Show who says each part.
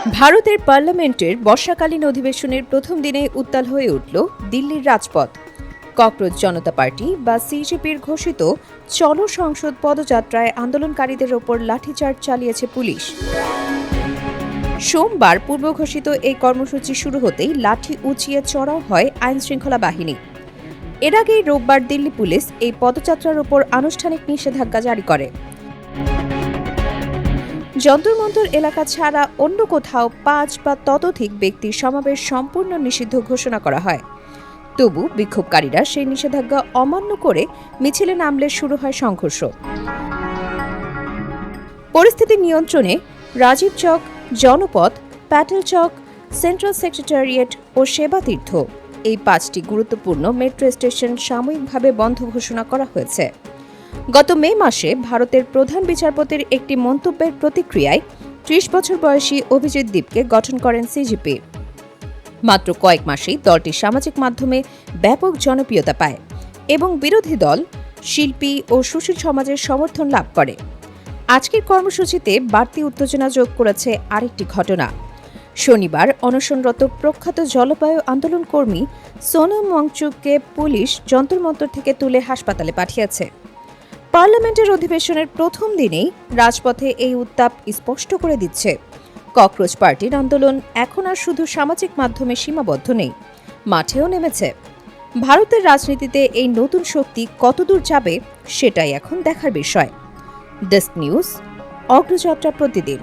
Speaker 1: ভারতের পার্লামেন্টের বর্ষাকালীন অধিবেশনের প্রথম দিনে উত্তাল হয়ে উঠল দিল্লির রাজপথ। ককরোচ জনতা পার্টি বা সিজেপির ঘোষিত চলো সংসদ পদযাত্রায় আন্দোলনকারীদের ওপর লাঠিচার্জ চালিয়েছে পুলিশ। সোমবার পূর্বঘোষিত এই কর্মসূচি শুরু হতেই লাঠি উঁচিয়ে চড়াও হয় আইনশৃঙ্খলা বাহিনী। এর আগেই রোববার দিল্লি পুলিশ এই পদযাত্রার ওপর আনুষ্ঠানিক নিষেধাজ্ঞা জারি করে। যন্তর মন্তর এলাকা ছাড়া অন্য কোথাও ৫ বা ততোধিক ব্যক্তির সমাবেশ সম্পূর্ণ নিষিদ্ধ ঘোষণা করা হয়। তবু বিক্ষোভকারীরা সেই নিষেধাজ্ঞা অমান্য করে মিছিলে নামলে শুরু হয় সংঘর্ষ। পরিস্থিতি নিয়ন্ত্রণে রাজীব চক, জনপথ, প্যাটেল চক, সেন্ট্রাল সেক্রেটারিয়েট ও সেবাতীর্থ এই ৫টি গুরুত্বপূর্ণ মেট্রো স্টেশন সাময়িকভাবে বন্ধ ঘোষণা করা হয়েছে। গত মে মাসে ভারতের প্রধান বিচারপতির একটি মন্তব্যের প্রতিক্রিয়ায় ৩০ বছর বয়সী অভিজিৎ দীপকে গঠন করেন সিজেপি। মাত্র কয়েক মাসেই দলটি সামাজিক মাধ্যমে ব্যাপক জনপ্রিয়তা পায় এবং বিরোধী দল, শিল্পী ও সুশীল সমাজের সমর্থন লাভ করে। আজকের কর্মসূচিতে বাড়তি উত্তেজনা যোগ করেছে আরেকটি ঘটনা। শনিবার অনশনরত প্রখ্যাত জলবায়ু আন্দোলন কর্মী সোনম ওয়াংচুককে পুলিশ যন্তর মন্তর থেকে তুলে হাসপাতালে পাঠিয়েছে। পার্লামেন্টের অধিবেশনের প্রথম দিনেই রাজপথে এই উত্তাপ স্পষ্ট করে দিচ্ছে, ককরোচ পার্টির আন্দোলন এখন আর শুধু সামাজিক মাধ্যমে সীমাবদ্ধ নেই, মাঠেও নেমেছে। ভারতের রাজনীতিতে এই নতুন শক্তি কতদূর যাবে সেটাই এখন দেখার বিষয়। ডেস্ক নিউজ, অগ্রযাত্রা প্রতিদিন।